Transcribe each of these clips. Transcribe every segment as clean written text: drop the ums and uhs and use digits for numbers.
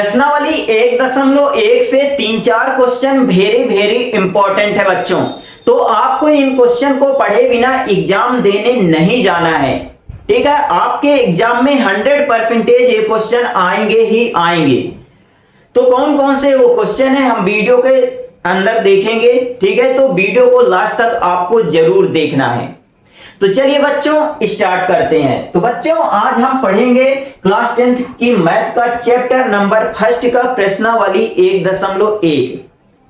प्रश्नावली 1.1 से 3-4 question very important है बच्चों। तो आपको इन क्वेश्चन को पढ़े बिना एग्जाम देने नहीं जाना है, ठीक है। आपके एग्जाम में 100% ये क्वेश्चन आएंगे ही आएंगे। तो कौन कौन से वो क्वेश्चन है हम वीडियो के अंदर देखेंगे, ठीक है। तो वीडियो को लास्ट तक आपको जरूर देखना है। तो चलिए बच्चों स्टार्ट करते हैं। तो बच्चों आज हम पढ़ेंगे क्लास 10th की मैथ का चैप्टर नंबर 1 का प्रश्नावली 1.1,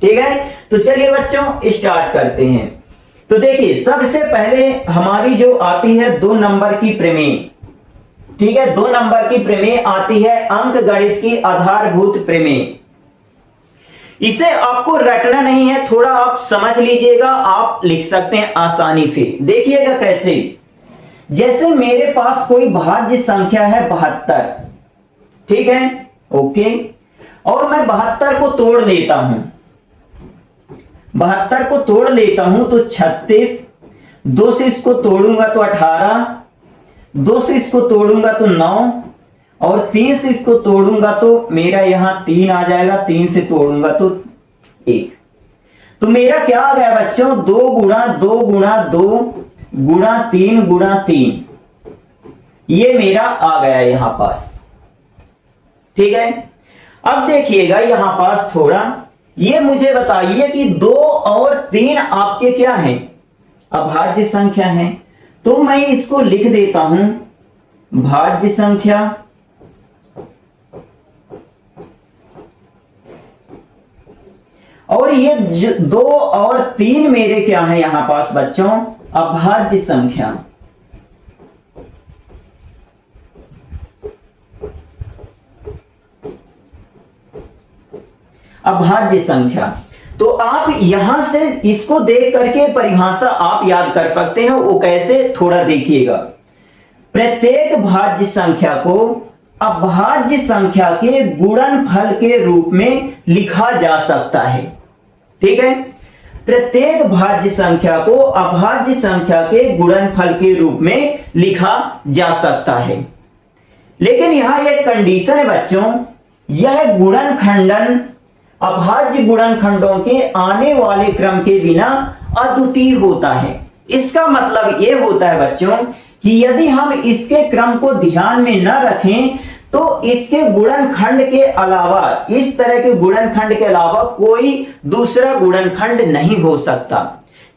ठीक है। तो चलिए बच्चों स्टार्ट करते हैं। तो देखिए सबसे पहले हमारी जो आती है 2 नंबर की प्रमेय, ठीक है। 2 नंबर की प्रमेय आती है अंक गणित की आधारभूत प्रमेय। इसे आपको रटना नहीं है, थोड़ा आप समझ लीजिएगा, आप लिख सकते हैं आसानी से। देखिएगा कैसे, जैसे मेरे पास कोई भाज्य संख्या है 72, ठीक है, ओके। और मैं 72 को तोड़ लेता हूं, 72 को तोड़ लेता हूं तो 36, 2 से इसको तोड़ूंगा तो 18, 2 से इसको तोड़ूंगा तो 9 और 3 से इसको तोड़ूंगा तो मेरा यहां 3 आ जाएगा, 3 से तोड़ूंगा तो 1। तो मेरा क्या आ गया बच्चों, 2 गुणा 2 गुणा 2 गुणा 3 गुणा 3, ये मेरा आ गया यहां पास, ठीक है। अब देखिएगा यहां पास थोड़ा, ये मुझे बताइए कि 2 और 3 आपके क्या हैं, अभाज्य संख्या है। तो मैं इसको लिख देता हूं भाज्य संख्या, और ये 2 और 3 मेरे क्या है यहां पास बच्चों, अभाज्य संख्या। अभाज्य संख्या। तो आप यहां से इसको देख करके परिभाषा आप याद कर सकते हैं, वो कैसे थोड़ा देखिएगा। प्रत्येक भाज्य संख्या को अभाज्य संख्या के गुणनफल के रूप में लिखा जा सकता है, ठीक है। प्रत्येक भाज्य संख्या को अभाज्य संख्या के गुणनफल के रूप में लिखा जा सकता है। लेकिन यहां एक कंडीशन है बच्चों, यह गुणनखंडन अभाज्य गुणनखंडों के आने वाले क्रम के बिना अद्वितीय होता है। इसका मतलब यह होता है बच्चों कि यदि हम इसके क्रम को ध्यान में न रखें तो इसके गुणनखंड के अलावा, इस तरह के गुणनखंड के अलावा कोई दूसरा गुणनखंड नहीं हो सकता।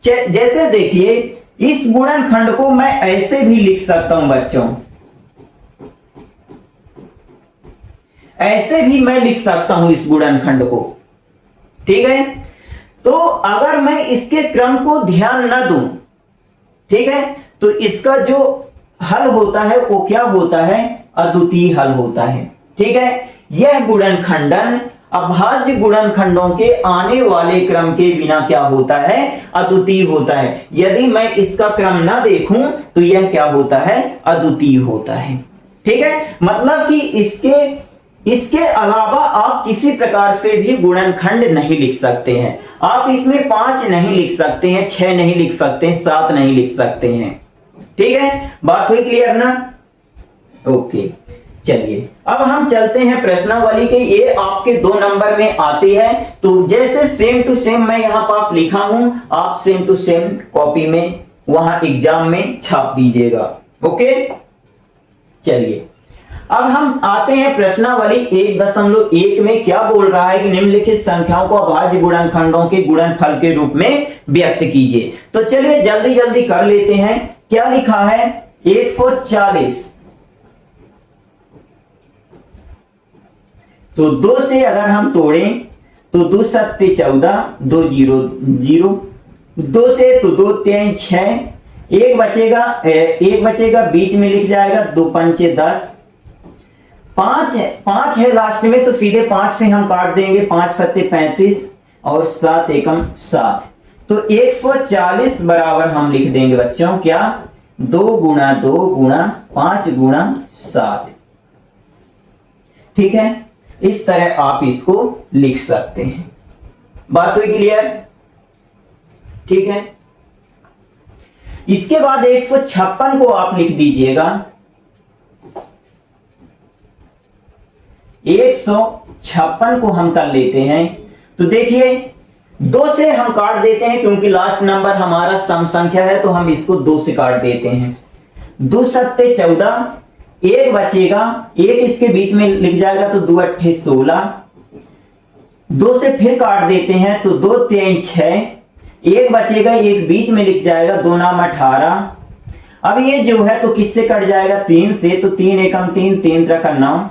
जैसे देखिए इस गुणनखंड को मैं ऐसे भी लिख सकता हूं बच्चों, ऐसे भी मैं लिख सकता हूं इस गुणनखंड को, ठीक है। तो अगर मैं इसके क्रम को ध्यान न दूं, ठीक है, तो इसका जो हल होता है वो क्या होता है, अद्वितीय हल होता है, ठीक है। यह गुणनखंडन अभाज्य गुणनखंडों के आने वाले क्रम के बिना क्या होता है, अद्वितीय होता है। यदि मैं इसका क्रम ना देखूं तो यह क्या होता है, अद्वितीय होता है, ठीक है। मतलब कि इसके अलावा आप किसी प्रकार से भी गुणनखंड नहीं लिख सकते हैं। आप इसमें 5 नहीं लिख सकते हैं, 6 नहीं लिख सकते हैं, 7 नहीं लिख सकते हैं, ठीक है। बात हुई क्लियर ना, ओके। चलिए अब हम चलते हैं प्रश्नावली के, ये आपके 2 नंबर में आती है। तो जैसे सेम टू सेम मैं यहां पास लिखा हूं, आप सेम टू सेम कॉपी में वहां एग्जाम में छाप दीजिएगा, ओके। चलिए अब हम आते हैं प्रश्नावली 1.1 में, क्या बोल रहा है कि निम्नलिखित संख्याओं को अभाज्य गुणनखंडों के गुणनफल के रूप में व्यक्त कीजिए। तो चलिए जल्दी जल्दी कर लेते हैं। क्या लिखा है, 140, तो 2 से अगर हम तोड़ें तो 2 सत्ते 14, 2 0 0, 2 से तो 2 3 6, एक बचेगा बीच में लिख जाएगा, 2 पंचे 10, 5 है लास्ट में, तो सीधे 5 से हम काट देंगे, 5 सत्ते 35 और 7 एकम 7। तो 140 बराबर हम लिख देंगे बच्चों क्या, 2 गुणा 2 गुणा 5 गुणा 7, ठीक है। इस तरह आप इसको लिख सकते हैं। बात हुई क्लियर, ठीक है। इसके बाद 156 को आप लिख दीजिएगा, 156 को हम कर लेते हैं। तो देखिए 2 से हम काट देते हैं क्योंकि लास्ट नंबर हमारा सम संख्या है, तो हम इसको 2 से काट देते हैं। 2 सत्ते 14, 1 बचेगा, 1 इसके बीच में लिख जाएगा तो 2 अट्ठे 16। 2 से फिर काट देते हैं तो 2 3 6, 1 बचेगा, 1 बीच में लिख जाएगा, 2 नाम 18। अब ये जो है तो किससे कट जाएगा? 3 से, तो 3 एकम 3, 3 त्रिका 9।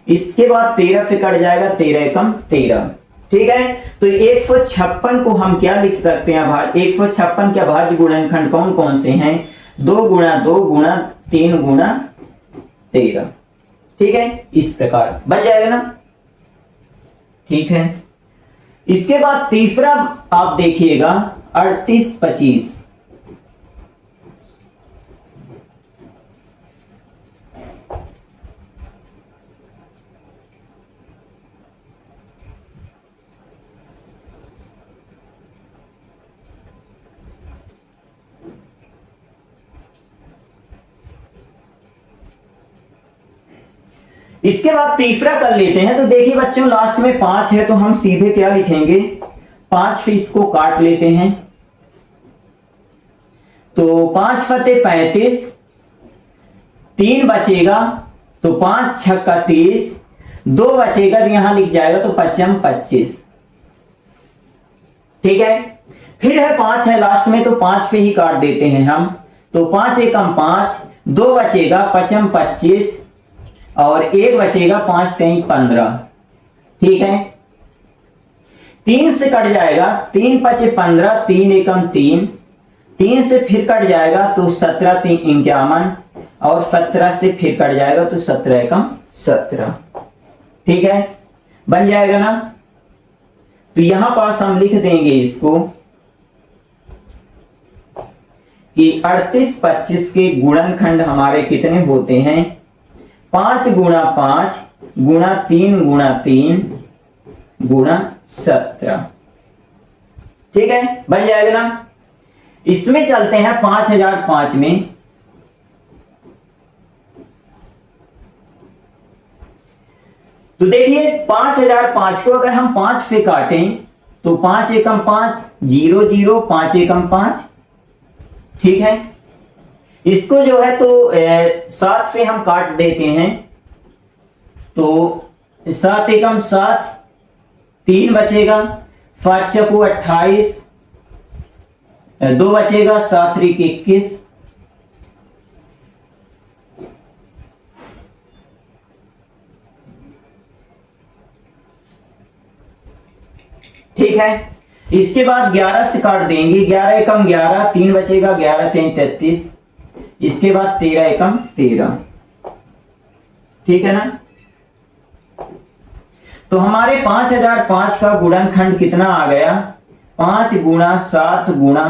इसके बाद 13 से कट जाएगा, 13 एकम 13। ठीक है, तो 156 को हम क्या लिख सकते हैं? 156 के अभाज्य गुणनखंड कौन कौन से हैं? 2 गुणा 2 गुणा 3 गुणा 13। ठीक है, इस प्रकार बन जाएगा ना। ठीक है, इसके बाद तीसरा आप देखिएगा 38 25। इसके बाद तीसरा कर लेते हैं। तो देखिए बच्चों लास्ट में 5 है, तो हम सीधे क्या लिखेंगे? 5 फीस को काट लेते हैं। तो 5 फते 35, 3 बचेगा तो 5 छक्का 30, 2 बचेगा तो यहां लिख जाएगा तो 5 25। ठीक है, फिर है 5 है लास्ट में, तो 5 पे ही काट देते हैं हम। तो 5 एकम 5, 2 बचेगा 5 25 और 1 बचेगा 5 3 15। ठीक है, 3 से कट जाएगा, 3 5 15, 3 एकम 3, 3 से फिर कट जाएगा तो 17 3 51 और 17 से फिर कट जाएगा तो 17 एकम 17। ठीक है, बन जाएगा ना। तो यहां पास हम लिख देंगे इसको कि 38 25 के गुणनखंड हमारे कितने होते हैं? 5 गुणा 5 गुणा 3 गुणा 3 गुणा 17। ठीक है, बन जाएगा ना। इसमें चलते हैं 5005 में। तो देखिए 5005 को अगर हम 5 से काटें तो 5 एकम 5 0 0, 5 एकम 5। ठीक है, इसको जो है तो 7 से हम काट देते हैं। तो 7 एकम 7, 3 बचेगा, 5 चौको 28, 2 बचेगा, 7 त्रिक 21। ठीक है, इसके बाद 11 से काट देंगे। 11 एकम 11, 3 बचेगा, 11 3 33। इसके बाद 13 एकम 13। ठीक है ना। तो हमारे 5005 का गुणनखंड कितना आ गया? 5 गुणा 7 गुणा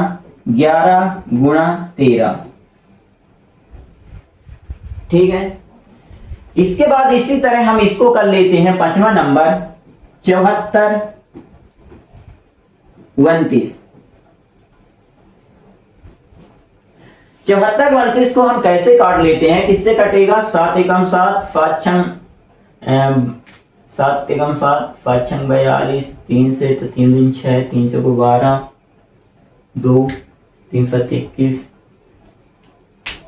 11 गुणा 13। ठीक है, इसके बाद इसी तरह हम इसको कर लेते हैं 5वां नंबर 74 29। 74 29 को हम कैसे काट लेते हैं? किससे कटेगा? 7 एकम 7, 5 छंग 7 एकम 7, 5 छंग 42, 3 से तो 3 दूनी 6, 3 चौको 12, 2 3 सत्ते 21,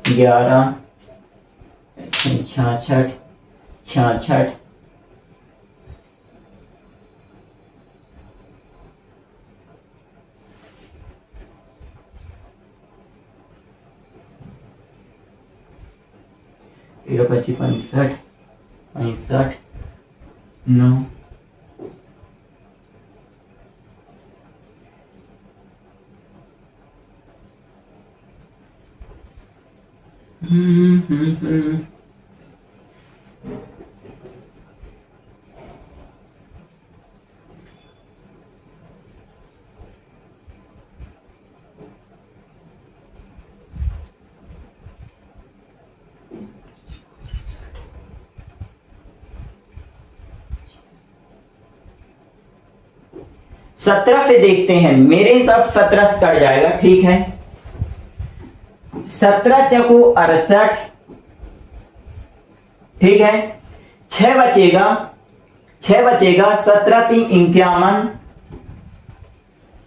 11 66 66। तेरह 25 65 65 9 17 से देखते हैं। मेरे हिसाब 17 से कट जाएगा। ठीक है, 17 चौको 68। ठीक है, 6 बचेगा, 6 बचेगा, 17 3 51,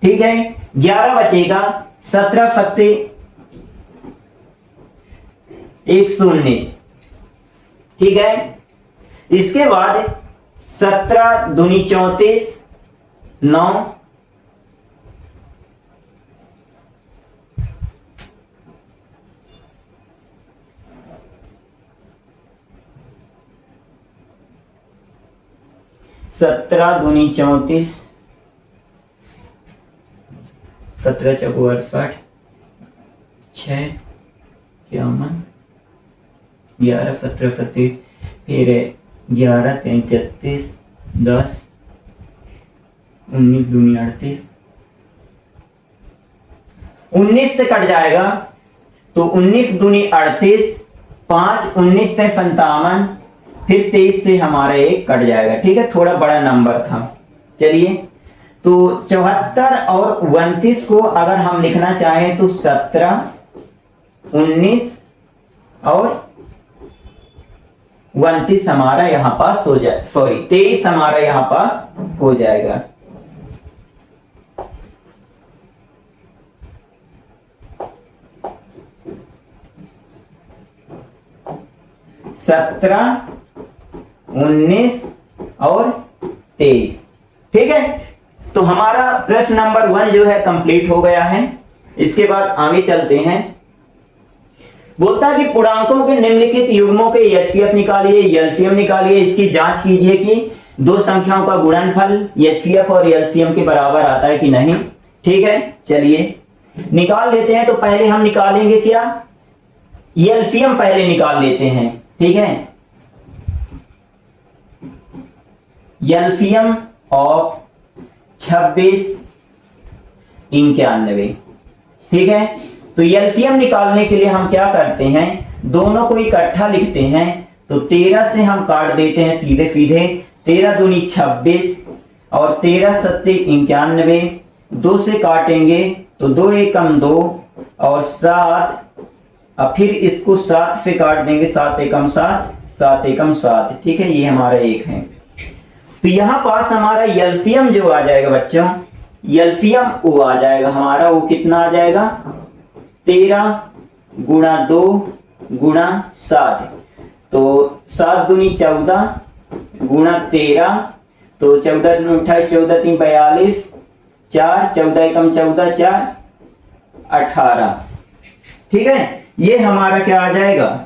ठीक है, 11 बचेगा, 17 फत्ते 119, ठीक है। इसके बाद 17 दूनी 34, 9, 17 दूनी 34, 17 चौको 68, 6 51, 11 17 फत्ते, फिर 11 33, 10, 19 दूनी 38, 19 से कट जाएगा तो 19 दूनी 38, 5 19 से 57, फिर 23 से हमारा एक कट जाएगा, ठीक है, थोड़ा बड़ा नंबर था। चलिए, तो 74 और 29 को अगर हम लिखना चाहें तो 17 19 और 29 हमारा यहां पास हो जाए, सॉरी 23 हमारा यहां पास हो जाएगा। सत्रह 19 और 23, ठीक है। तो हमारा प्रश्न नंबर 1 जो है कंप्लीट हो गया है। इसके बाद आगे चलते हैं। बोलता है कि पूर्णांकों के निम्नलिखित युग्मों के एचसीएफ निकालिए, एलसीएम निकालिए, इसकी जांच कीजिए कि दो संख्याओं का गुणनफल एचसीएफ और एलसीएम के बराबर आता है कि नहीं, ठीक है। चलिए निकाल लेते हैं। तो पहले हम निकालेंगे क्या, एलसीएम पहले निकाल लेते हैं, ठीक है। एलसीएम ऑफ 26 91, ठीक है। तो एलसीएम निकालने के लिए हम क्या करते हैं, दोनों को इकट्ठा लिखते हैं। तो 13 से हम काट देते हैं सीधे सीधे, 13 दूनी 26 और 13 सत्ते 91, 2 से काटेंगे तो 2 एकम 2 और 7, अब फिर इसको 7 से काट देंगे, 7 एकम 7, 7 एकम 7, ठीक है। ये हमारा एक है। तो यहां पास हमारा एलसीएम जो आ जाएगा बच्चों, एलसीएम वो आ जाएगा हमारा, वो कितना आ जाएगा 13 गुणा 2 गुणा 7, तो 7 दूनी 14 गुणा 13, तो 14 दूनी 28, 14 3 42, 4 14 एकम 14, 4 18, ठीक है। ये हमारा क्या आ जाएगा,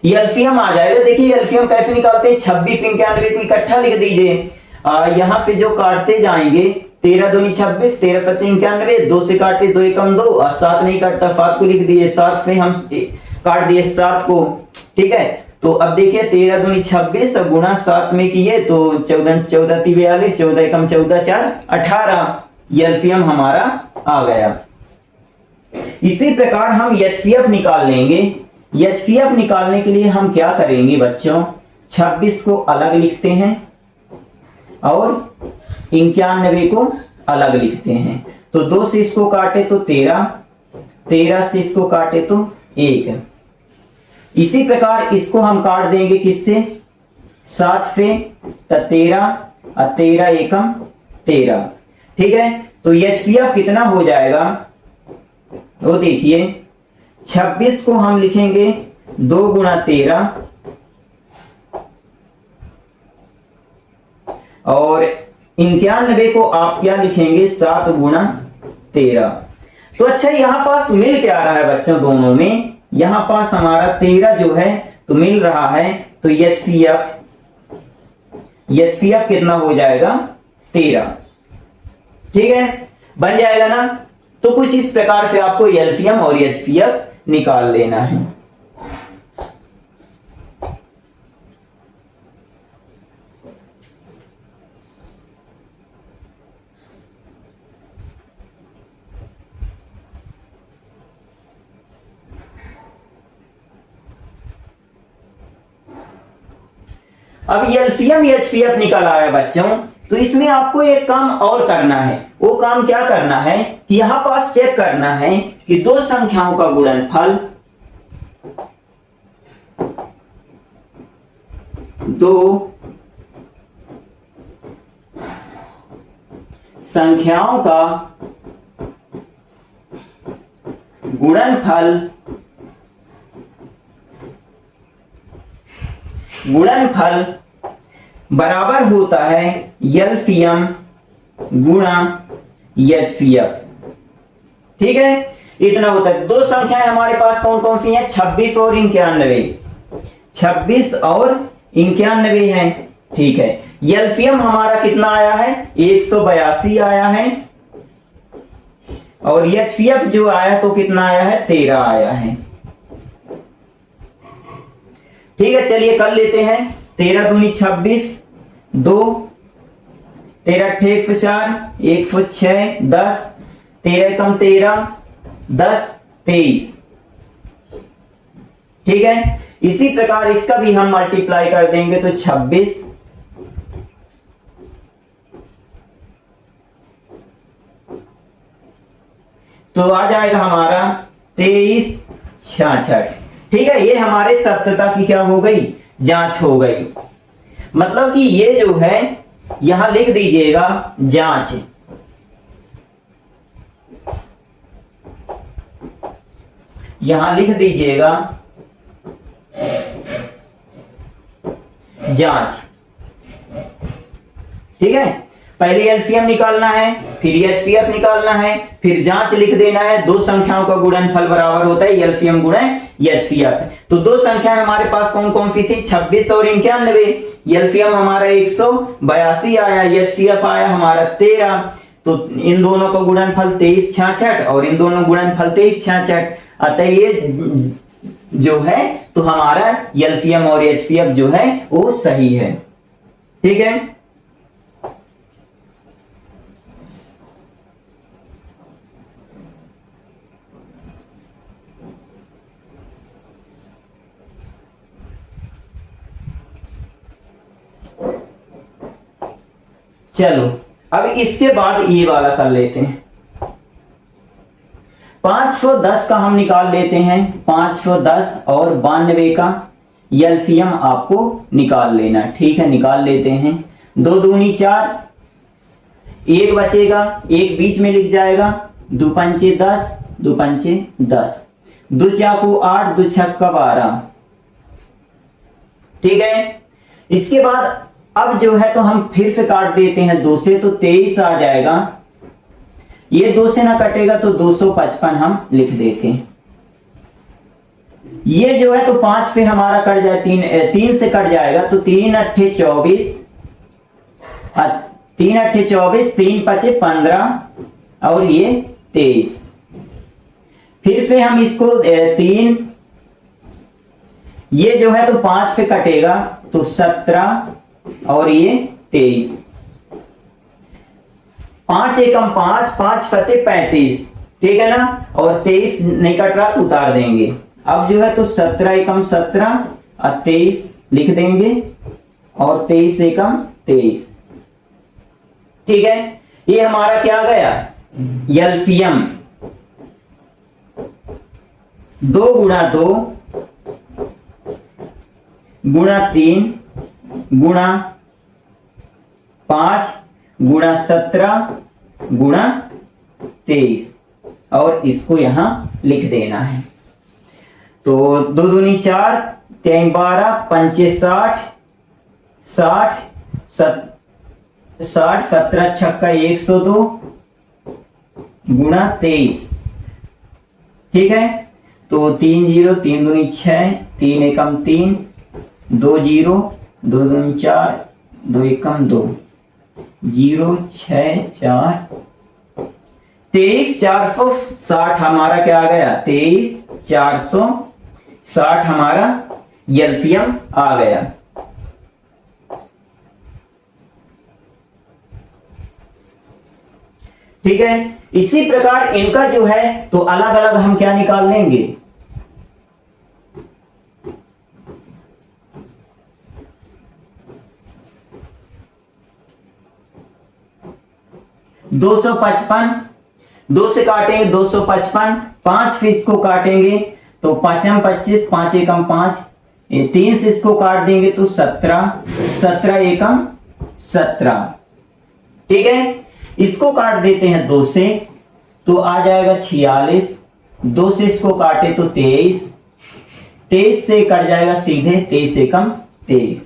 एलसीएम आ जाएगा। देखिए एलसीएम कैसे निकालते हैं, 26 91 को इकट्ठा लिख दीजिए। यहां पे जो काटते जाएंगे, 13 दूनी 26, 13 सत्ते 91, 2 से काटे 2 एकम 2 और 7 नहीं काटता, 7 को लिख दिए, 7 से हम काट दिए 7 को, ठीक है। तो अब देखिए 13 दूनी 26 और गुणा 7 में किए तो 14 14 3 42, 14 एकम 14, 4 18, एलसीएम हमारा आ गया। इसी प्रकार हम एचसीएफ निकाल लेंगे। एचसीएफ निकालने के लिए हम क्या करेंगे बच्चों, 26 को अलग लिखते हैं और 91 को अलग लिखते हैं। तो 2 से इसको काटे तो 13, 13 से इसको काटे तो 1। इसी प्रकार इसको हम काट देंगे किससे, 7 से, तो 13 और 13 एकम 13, ठीक है। तो एचसीएफ कितना हो जाएगा, वो देखिए 26 को हम लिखेंगे 2 गुणा 13 और 91 को आप क्या लिखेंगे 7 गुणा 13। तो अच्छा यहां पास मिल क्या रहा है बच्चों, दोनों में यहां पास हमारा 13 जो है तो मिल रहा है। तो एचसीएफ कितना हो जाएगा 13, ठीक है, बन जाएगा ना। तो कुछ इस प्रकार से आपको एलसीएम और एचसीएफ निकाल लेना है। अब एलसीएम एचसीएफ निकल आया बच्चों, तो इसमें आपको एक काम और करना है। वो काम क्या करना है कि यहां पास चेक करना है कि दो संख्याओं का गुणनफल, दो संख्याओं का गुणनफल बराबर होता है एलसीएम गुणा एचसीएफ। ठीक है, इतना होता है। दो संख्याएं हमारे पास कौन कौन सी हैं? 26 और 91। 26 और 91 हैं। ठीक है, एलसीएम हमारा कितना आया है? 182 आया है, और एचसीएफ जो आया तो कितना आया है? 13 आया है। ठीक है, चलिए कर लेते हैं। 13 दूनी 26, 2, 13 अट्ठे 104, 106, 10, 13 एकम 13, 10, 23। ठीक है, इसी प्रकार इसका भी हम मल्टीप्लाई कर देंगे तो 26 तो आ जाएगा हमारा 23 66। ठीक है, ये हमारे सत्यता की क्या हो गई? जांच हो गई। मतलब कि ये जो है यहां लिख दीजिएगा जांच। यहां लिख दीजिएगा जांच। ठीक है, पहले एलसीएम निकालना है, फिर एचसीएफ निकालना है, फिर जांच लिख देना है। दो संख्याओं का गुणनफल बराबर होता है एलसीएम गुणा एचसीएफ। तो दो संख्याएं हमारे पास कौन कौन सी थी? 26 और 91। एलसीएम हमारा 182 आया, एचसीएफ आया हमारा 13। तो इन दोनों का गुणनफल 23 66 और इन दोनों गुणनफल 23 66। अतः ये जो है तो हमारा एलसीएम और एचसीएफ जो है वो सही है। ठीक है, चलो अब इसके बाद ये वाला कर लेते हैं। 510 का हम निकाल लेते हैं। 510 और 92 का एलसीएम आपको निकाल लेना। ठीक है, निकाल लेते हैं। 2 दूनी 4, एक बचेगा, एक बीच में लिख जाएगा। 2 पंचे 10, 2 पंचे 10, 2 चाकू 8, 2 छक्का 12। ठीक है, इसके बाद अब जो है तो हम फिर से काट देते हैं 2 से, तो 23 आ जाएगा। ये 2 से ना कटेगा तो 255 हम लिख देते हैं। ये जो है तो 5 पे हमारा कट जाए, 3 से कट जाएगा तो 3 अट्ठे 24, 3 अट्ठे 24, 3 पचे 15 और ये 23। फिर से हम इसको 3, ये जो है तो 5 पे कटेगा तो 17 और ये 23। 5 एकम 5, 5 फते 35। ठीक है ना, और 23 नहीं कट रहा तो उतार देंगे। अब जो है तो 17 एकम 17 और 23 लिख देंगे, और 23 एकम 23। ठीक है, ये हमारा क्या गया? एलसीएम 2 गुणा 2 गुणा 3 गुणा 5 गुणा 17 गुणा 23, और इसको यहां लिख देना है। तो 2 दूनी 4, 3 12, पंचे 60, 60 17 छक्का 102 गुणा 23। ठीक है, तो 3 0, 3 दूनी 6, 3 एकम 3, 2 0, 2 दूनी 4, 2 एकम 2, 0 6 4, 23 460 हमारा क्या आ गया? 23 460 हमारा एलसीएम आ गया। ठीक है, इसी प्रकार इनका जो है तो अलग अलग हम क्या निकाल लेंगे? 255, 2 से काटेंगे 255, 5 फिर इसको काटेंगे तो 5 25, 5 एकम 5, 3 से इसको काट देंगे तो 17, 17 एकम 17। ठीक है, इसको काट देते हैं 2 से तो आ जाएगा 46। 2 से इसको काटे तो 23। 23 से कट जाएगा सीधे 23 एकम 23,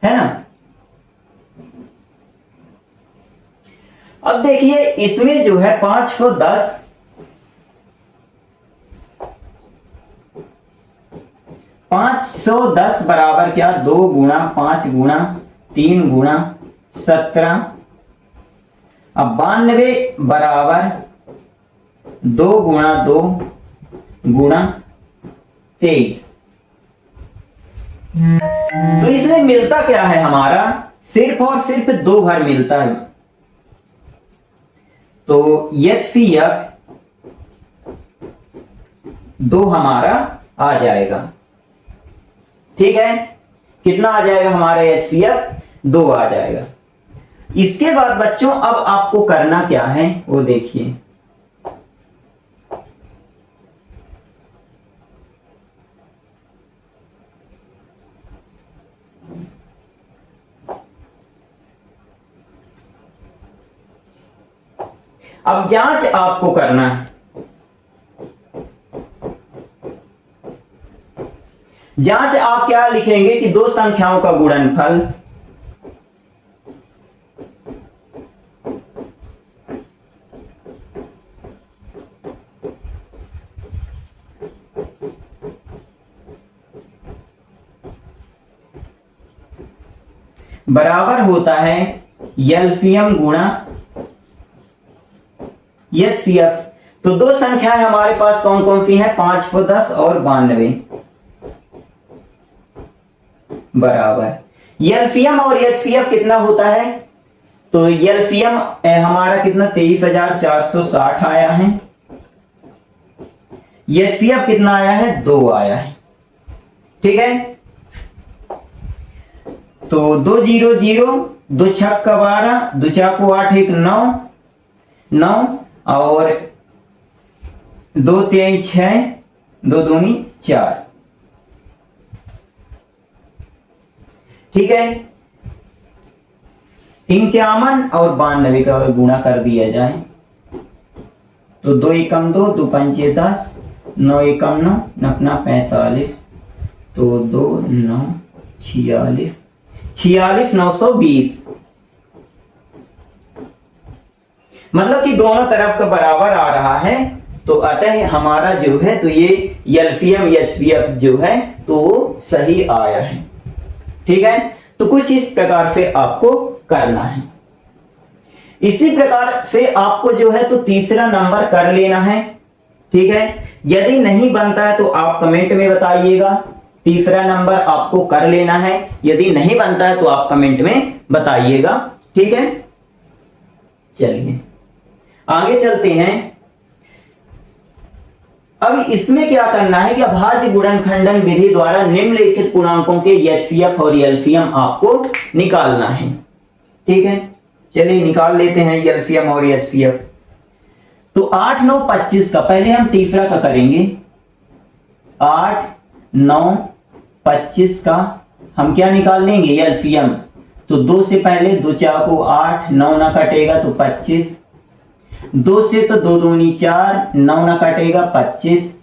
है ना। अब देखिए इसमें जो है 5 को 10, 510 बराबर क्या 2 गुणा 5 गुणा 3 गुणा 17। अब 92 बराबर 2 गुणा 2 गुणा 23। तो इसमें मिलता क्या है हमारा, सिर्फ और सिर्फ 2 भर मिलता है। तो HCF 2 हमारा आ जाएगा। ठीक है, कितना आ जाएगा हमारा HCF 2 आ जाएगा। इसके बाद बच्चों अब आपको करना क्या है वो देखिए। अब जांच आपको करना है। जांच आप क्या लिखेंगे कि 2 संख्याओं का गुणनफल बराबर होता है एलसीएम गुणा HCF। तो 2 संख्याएं हमारे पास कौन कौन सी हैं, 5 को 10 और 92 बराबर एलसीएम और HCF कितना होता है। तो एलसीएम हमारा कितना 23,460 आया है, HCF कितना आया है 2 आया है। ठीक है, तो 2 0 0, 2 छक्का 12, 2 चाकू 8 1 9 9 और 2 3 6, 2 दूनी 4। ठीक है, 51 और 92 का गुणा कर दिया जाए तो 2 एकम 2, 2 पंचे 10, 9 एकम 9, अपना 45, तो 2 9 46, 46 920। मतलब कि दोनों तरफ का बराबर आ रहा है, तो अतः हमारा जो है तो ये एलसीएम HCF जो है तो सही आया है। ठीक है, तो कुछ इस प्रकार से आपको करना है। इसी प्रकार से आपको जो है तो तीसरा नंबर कर लेना है। ठीक है, यदि नहीं बनता है तो आप कमेंट में बताइएगा। तीसरा नंबर आपको कर लेना है, यदि नहीं बनता है तो आप कमेंट में बताइएगा। ठीक है, चलिए आगे चलते हैं। अब इसमें क्या करना है कि अभाज्य गुणनखंडन विधि द्वारा निम्नलिखित पूर्णांकों के HCF और LCM आपको निकालना है। ठीक है, चलिए निकाल लेते हैं LCM और HCF। तो 8 9 25 का पहले हम तीसरा का करेंगे। 8 9 25 का हम क्या निकाल लेंगे LCM। तो 2 से पहले 2 चाकू 8, 9 ना कटेगा तो 25, 2 से तो 2 दूनी 4, 9 ना कटेगा 25,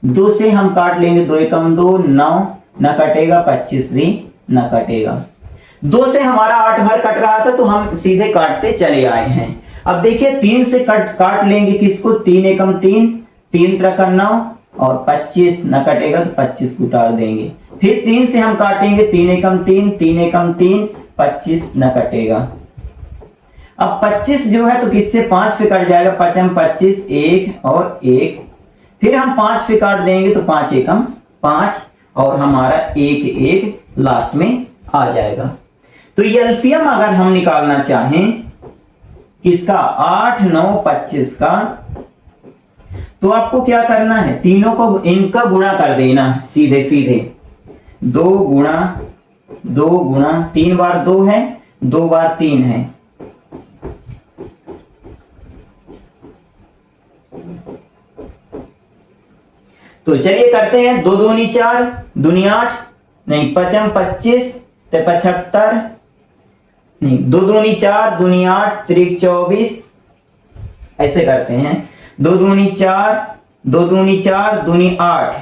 2 से हम काट लेंगे 2 एकम 2, 9 ना कटेगा 25 भी ना कटेगा। 2 से हमारा 8 भर कट रहा था तो हम सीधे काटते चले आए हैं। अब देखिए 3 से काट लेंगे किसको, 3 एकम 3, 3 त्रिका 9 और 25 न कटेगा तो 25 को उतार देंगे। फिर 3 से हम काटेंगे 3 एकम 3, 3 एकम 3, 25 न कटेगा। अब 25 जो है तो किससे 5 से कट जाएगा, 5 25 1 और 1। फिर हम 5 से काट देंगे तो 5 एकम 5 और हमारा 1 1 लास्ट में आ जाएगा। तो एलसीएम अगर हम निकालना चाहें किसका 8 9 25 का, तो आपको क्या करना है, तीनों को इनका गुणा कर देना है सीधे सीधे। 2 गुणा 3 बार 2 है, 2 बार 3 है, तो चलिए करते हैं। 2 दूनी 4, दूनी 8, नहीं 5 25 तो 75, नहीं, 2 दूनी 4, दूनी 8, त्रिक 24, ऐसे करते हैं। 2 दूनी 4, 2 दूनी 4, दूनी 8,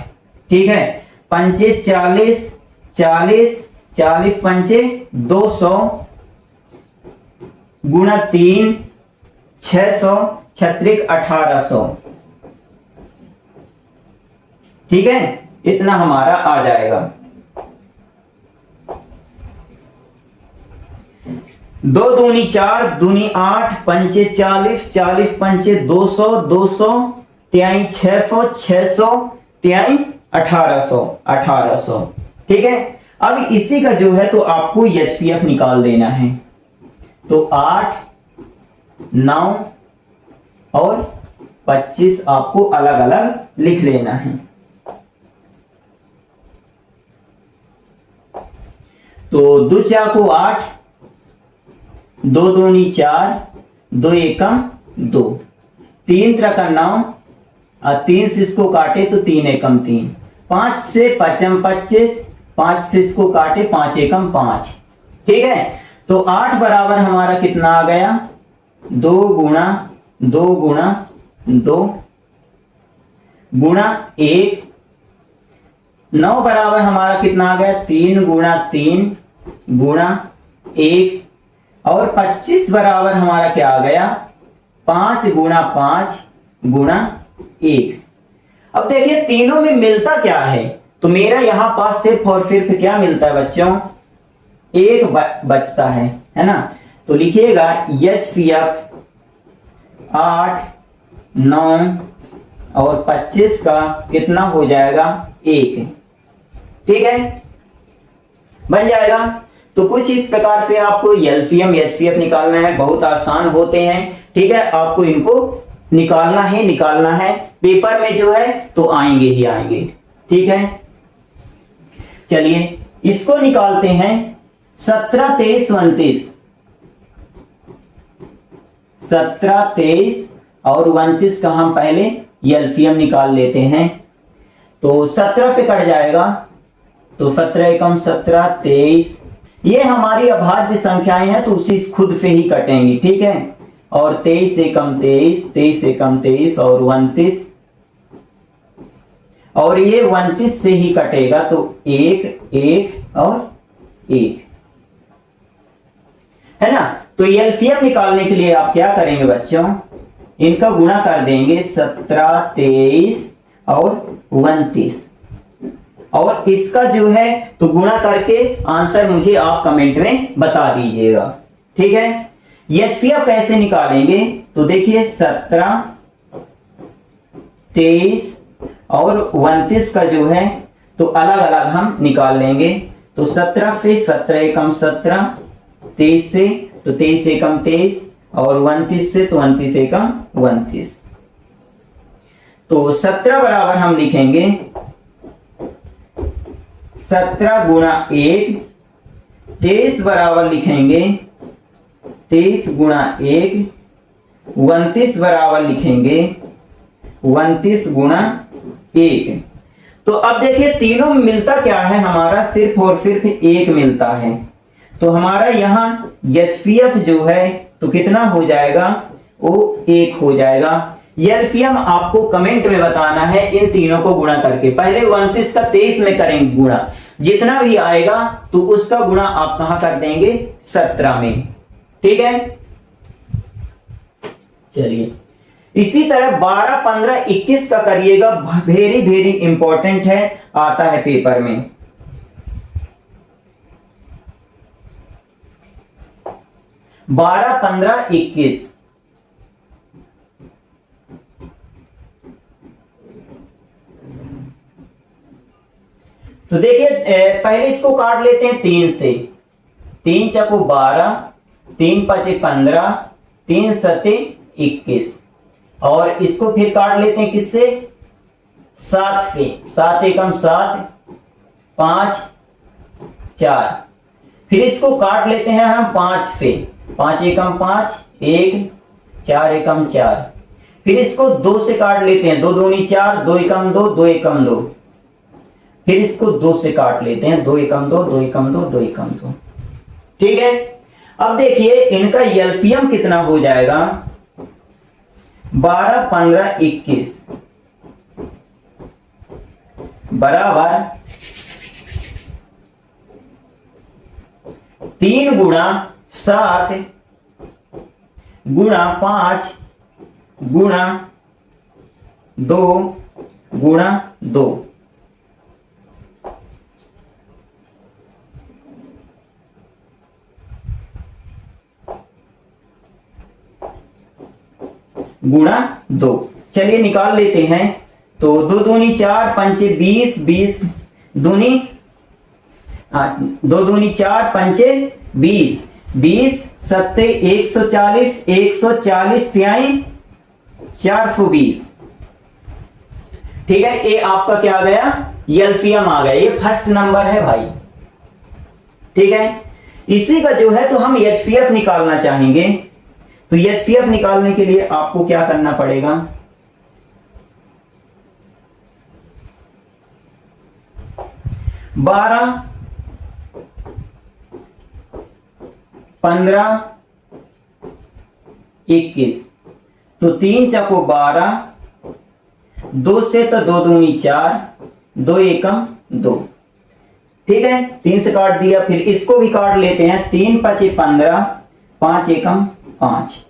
ठीक है। पंचे 40, 40, 40 पंचे 200, गुणा 3 600, छत्रिक 1800, ठीक है। इतना हमारा आ जाएगा। 2 दूनी 4, दूनी 8, पंचे 40, 40 पंचे 200, 200 त्याई 600, 600 त्याई 1800, 1800, ठीक है। अब इसी का जो है तो आपको एचपीएफ निकाल देना है। तो 8, 9 और 25 आपको अलग अलग लिख लेना है। तो 2 चाकू 8, 2 दूनी 4, 2 एकम 2, 3 त्रिका 9 और 3 से इसको काटे तो 3 एकम 3, 5 से 5 25, 5 से इसको काटे 5 एकम 5, ठीक है। तो 8 बराबर हमारा कितना आ गया? 2 गुणा 2 गुणा 2 गुणा 1। 9 बराबर हमारा कितना आ गया? 3 गुणा 3 गुणा 1। और 25 बराबर हमारा क्या आ गया? 5 गुणा 5 गुणा 1। अब देखिए तीनों में मिलता क्या है, तो मेरा यहां पास सिर्फ और सिर्फ क्या मिलता है बच्चों? 1 बचता है ना। तो लिखिएगा एचपीएफ 8, 9 और 25 का कितना हो जाएगा? 1, ठीक है, बन जाएगा। तो कुछ इस प्रकार से आपको एलसीएम एचसीएफ निकालना है, बहुत आसान होते हैं, ठीक है। आपको इनको निकालना है पेपर में जो है तो आएंगे ही आएंगे, ठीक है। चलिए इसको निकालते हैं। 17, 23, 29, 17, 23 और 29 का हम पहले एलसीएम निकाल लेते हैं। तो 17 से कट जाएगा, तो 17 एकम 17, 23, ये हमारी अभाज्य संख्याएं हैं तो उसी खुद से ही कटेंगी, ठीक है। और 23 एकम 23, 23 एकम 23 और 29, और ये 29 से ही कटेगा तो 1, 1 और 1, है ना। तो एलसीएम निकालने के लिए आप क्या करेंगे बच्चों? इनका गुणा कर देंगे 17, 23 और 29, और इसका जो है तो गुणा करके आंसर मुझे आप कमेंट में बता दीजिएगा, ठीक है। एचपीएफ कैसे निकालेंगे? तो देखिए 17, 23 और 29 का जो है तो अलग अलग हम निकाल लेंगे। तो 17 से 17 एकम 17, 23 से तो 23 एकम 23 और 29 से तो 29 एकम 29। तो 17 बराबर हम लिखेंगे 17 गुणा 1, 23 बराबर लिखेंगे 23 गुणा 1, 29 बराबर लिखेंगे 29 गुणा 1। तो अब देखिए तीनों में मिलता क्या है हमारा? सिर्फ और सिर्फ 1 मिलता है। तो हमारा यहाँ एचपीएफ जो है तो कितना हो जाएगा? वो 1 हो जाएगा। एलसीएम आपको कमेंट में बताना है इन तीनों को गुणा करके। पहले 29 का 23 में करेंगे गुणा, जितना भी आएगा तो उसका गुणा आप कहां कर देंगे? 17 में, ठीक है। चलिए इसी तरह 12, 15, 21 का करिएगा, वेरी वेरी इंपॉर्टेंट है, आता है पेपर में। बारह, 15, 21, तो देखिए पहले इसको काट लेते हैं 3 से। 3 चको 12, 3 पचे 15, 3 सते 21, और इसको फिर काट लेते हैं किससे? 7 से। 7 एकम 7, 5, 4, फिर इसको काट लेते हैं हम 5 से। 5 एकम 5, 1, 4 एकम 4, फिर इसको 2 से काट लेते हैं। 2 दूनी 4, 2 एकम 2, 2 एकम 2, फिर इसको 2 से काट लेते हैं। 2 एकम 2, 2 एकम 2, 2 एकम 2, ठीक है। अब देखिए इनका एलसीएम कितना हो जाएगा, 12, 15, 21 बराबर 3 गुणा 7 गुणा 5 गुणा 2 गुणा 2। गुणा 2। चलिए निकाल लेते हैं। तो 2 दूनी 4, 5 20, 20 दूनी 2 दूनी 4, 5 20, 20 सत्ते 140, 140 तिहाई 420। ठीक है, ये आपका क्या आ गया, एलसीएम आ गया। ये फर्स्ट नंबर है भाई। ठीक है, इसी का जो है तो हम एचपीएफ निकालना चाहेंगे। तो एचपीएफ निकालने के लिए आपको क्या करना पड़ेगा, बारह 15 21। तो 3 चको 12, 2 से तो 2 दूनी 4, 2 एकम 2। ठीक है, 3 से काट दिया। फिर इसको भी काट लेते हैं। 3 5 15, 5 एकम 5।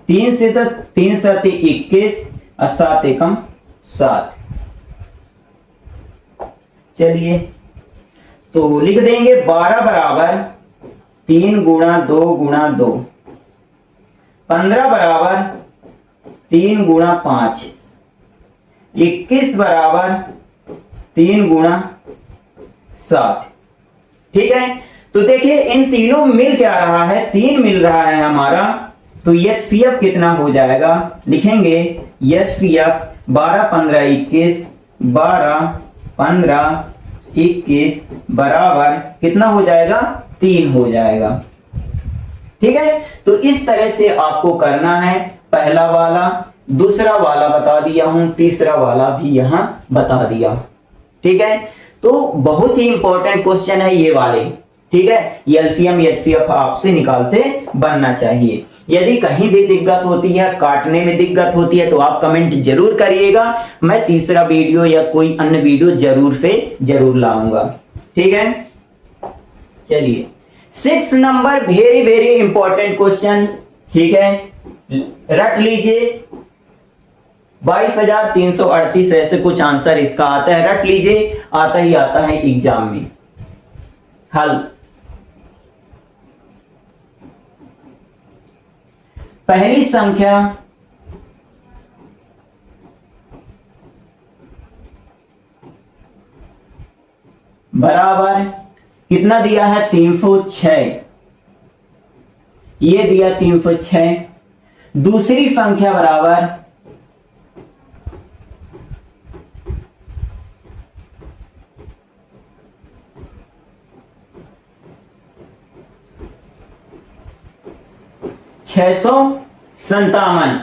3 से तो 3 7 21 और 7 एकम 7। चलिए तो लिख देंगे 12 बराबर 3 गुणा 2 गुणा 2, 15 बराबर 3 गुणा 5, 21 बराबर 3 गुणा 7। ठीक है, तो देखिए इन तीनों मिल क्या रहा है, 3 मिल रहा है हमारा। तो एचपीएफ कितना हो जाएगा, लिखेंगे एचपीएफ 12 15 21, 12 15 21 बराबर कितना हो जाएगा, 3 हो जाएगा। ठीक है, तो इस तरह से आपको करना है। पहला वाला, दूसरा वाला बता दिया हूं, तीसरा वाला भी यहां बता दिया। ठीक है, तो बहुत ही इंपॉर्टेंट क्वेश्चन है ये वाले। ठीक है, एलसीएम एचपीएफ आपसे निकालते बनना चाहिए। यदि कहीं भी दिक्कत होती है, काटने में दिक्कत होती है, तो आप कमेंट जरूर करिएगा। मैं तीसरा वीडियो या कोई अन्य वीडियो जरूर लाऊंगा। ठीक है, चलिए 6 number very very important question. ठीक है, रट लीजिए। 22,338 ऐसे कुछ आंसर इसका आता है, रट लीजिए। आता ही आता है एग्जाम में। हल, पहली संख्या बराबर कितना दिया है, 306। ये दिया 306। दूसरी संख्या बराबर 657।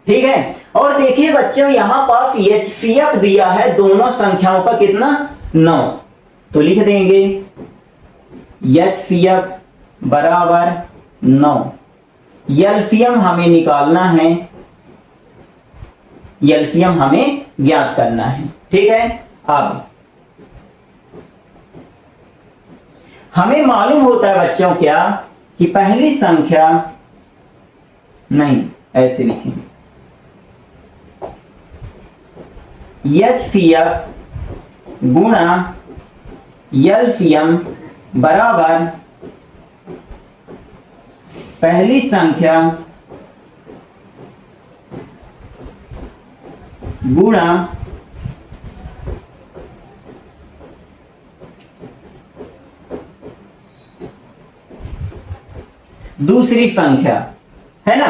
ठीक है, और देखिए बच्चों यहां पास एचपीएफ दिया है दोनों संख्याओं का कितना, 9। तो लिख देंगे एचपीएफ बराबर 9। एलसीएम हमें निकालना है, एलसीएम हमें ज्ञात करना है। ठीक है, अब हमें मालूम होता है बच्चों क्या, कि पहली संख्या, नहीं ऐसे लिखेंगे, एचपीएफ गुणा एलसीएम बराबर पहली संख्या गुणा दूसरी संख्या, है ना।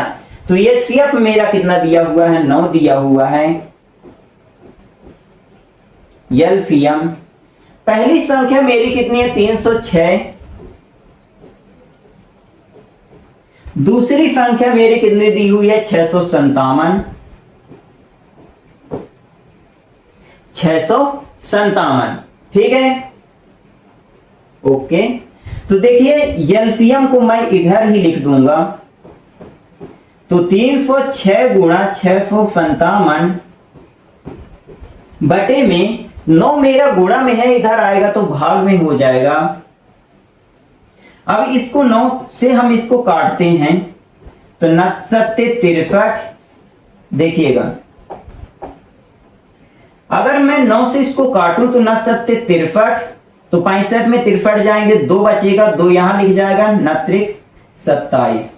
तो एचपीएफ मेरा कितना दिया हुआ है, 9 दिया हुआ है। एलसीएम पहली संख्या मेरी कितनी है, 306। दूसरी संख्या मेरी कितनी दी हुई है, 657। 657। ठीक है, ओके। तो देखिए एलसीएम को मैं इधर ही लिख दूंगा, तो 306 गुणा 657 बटे में 9 मेरा गुणा में है, इधर आएगा तो भाग में हो जाएगा। अब इसको 9 से हम इसको काटते हैं, तो 9 सत्ते 63। देखिएगा अगर मैं 9 से इसको काटूं तो 9 सत्ते 63, तो 65 में 63 जाएंगे, 2 बचेगा, 2 यहां लिख जाएगा, 9 त्रिक 27।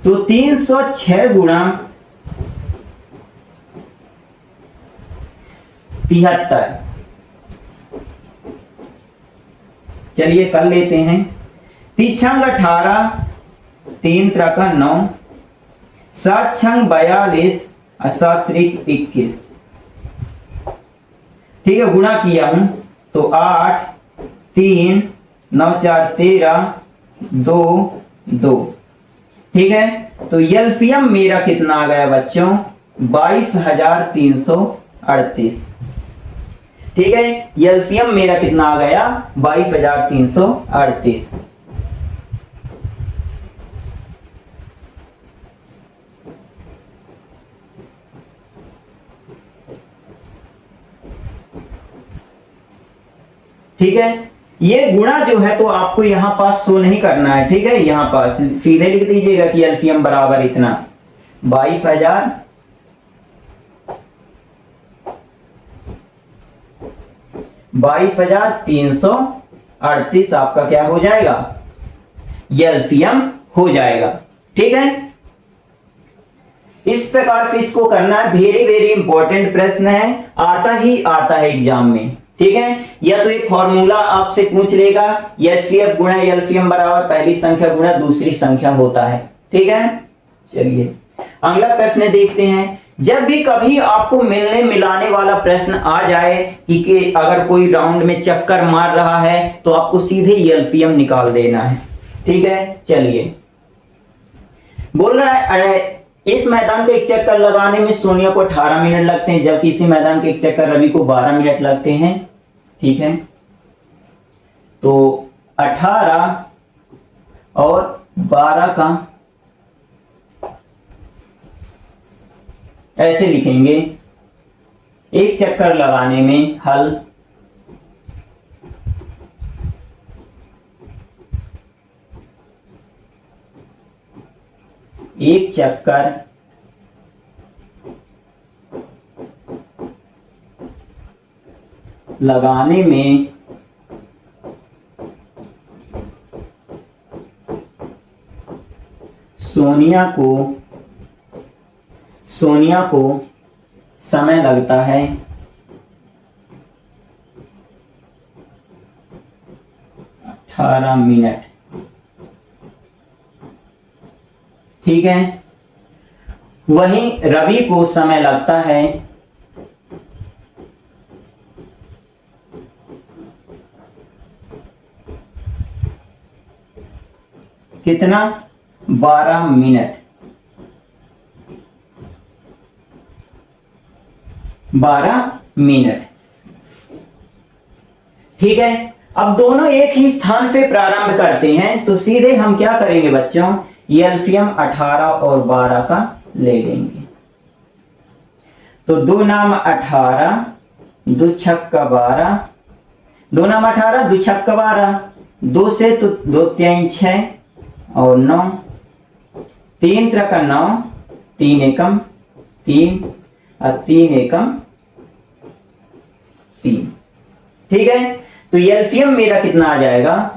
तो 306 गुणा 73, चलिए कर लेते हैं। 3 छंग 18, 3 त्रिका 9, 7 छंग 42 और 7 त्रिक 21। ठीक है, गुणा किया हूं तो 8 3 9 4 13 2 2। ठीक है, तो एलसीएम मेरा कितना आ गया बच्चों, 22,338। ठीक है, एलसीएम मेरा कितना आ गया, 22,338। ठीक है, ये गुणा जो है तो आपको यहां पास शो नहीं करना है। ठीक है, यहां पास सीधे लिख दीजिएगा कि एलसीएम बराबर इतना 22,338 आपका क्या हो जाएगा, एलसीएम हो जाएगा। ठीक है, इस प्रकार से इसको करना है। वेरी वेरी इंपॉर्टेंट प्रश्न है, आता ही आता है एग्जाम में। ठीक है, या तो एक फॉर्मूला आपसे पूछ लेगा, एचसीएफ गुणा एलसीएम बराबर पहली संख्या गुणा दूसरी संख्या होता है। ठीक है, चलिए अगला प्रश्न देखते हैं। जब भी कभी आपको मिलने मिलाने वाला प्रश्न आ जाए कि अगर कोई राउंड में चक्कर मार रहा है तो आपको सीधे एलसीएम निकाल देना है। ठीक है, चलिए बोल रहा है इस मैदान का एक चक्कर लगाने में सोनिया को 18 मिनट लगते हैं, जबकि इसी मैदान के एक चक्कर रवि को 12 मिनट लगते हैं। ठीक है, तो 18 और 12 का ऐसे लिखेंगे, एक चक्कर लगाने में हल एक चक्कर लगाने में सोनिया को समय लगता है 18 मिनट। ठीक है, वहीं रवि को समय लगता है कितना, 12 मिनट। 12 मिनट। ठीक है, अब दोनों एक ही स्थान से प्रारंभ करते हैं, तो सीधे हम क्या करेंगे बच्चों, एलसीएम 18 और 12 का ले लेंगे। तो 2 नाम 18 2 छक्का 12, 2 नाम 18 2 छक्का 12, 2 से तो 2 3 6 और 9, 3 त्रिका 9, 3 एकम 3 और 3 एकम 3। ठीक है, तो एलसीएम मेरा कितना आ जाएगा,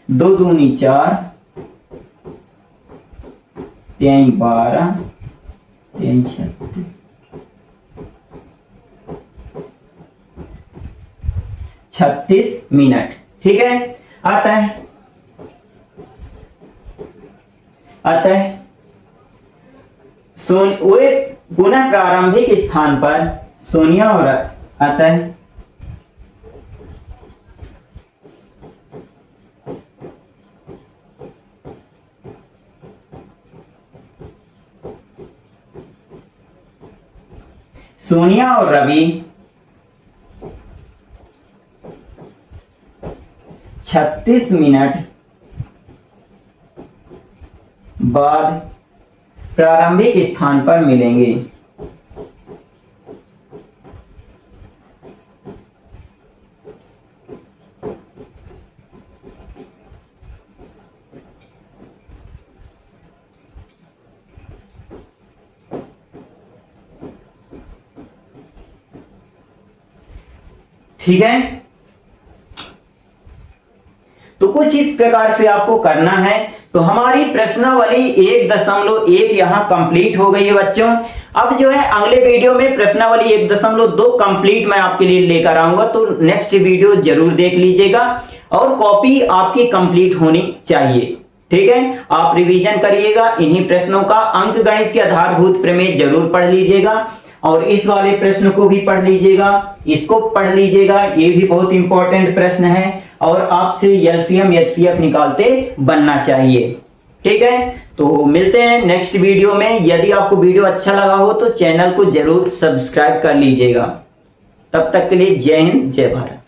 2 दूनी 4, 3 12, 3 36 मिनट। ठीक है, आता है वे पुनः प्रारंभिक स्थान पर सोनिया और आता है सोनिया और रवि 36 मिनट बाद प्रारंभिक स्थान पर मिलेंगे। ठीक है, तो कुछ इस प्रकार से आपको करना है। तो हमारी प्रश्नावली 1.1 यहां कंप्लीट हो गई है बच्चों। अब जो है अगले वीडियो में प्रश्नावली 1.2 कंप्लीट मैं आपके लिए लेकर आऊंगा, तो नेक्स्ट वीडियो जरूर देख लीजिएगा और कॉपी आपकी कंप्लीट होनी चाहिए। ठीक है, आप रिवीजन करिएगा, इन्हीं प्रश्नों का अंक गणित के आधारभूत प्रमेय जरूर पढ़ लीजिएगा और इस वाले प्रश्न को भी पढ़ लीजिएगा, इसको पढ़ लीजिएगा, ये भी बहुत इंपॉर्टेंट प्रश्न है और आपसे एलसीएम एचसीएफ निकालते बनना चाहिए। ठीक है, तो मिलते हैं नेक्स्ट वीडियो में। यदि आपको वीडियो अच्छा लगा हो तो चैनल को जरूर सब्सक्राइब कर लीजिएगा। तब तक के लिए जय हिंद, जय भारत।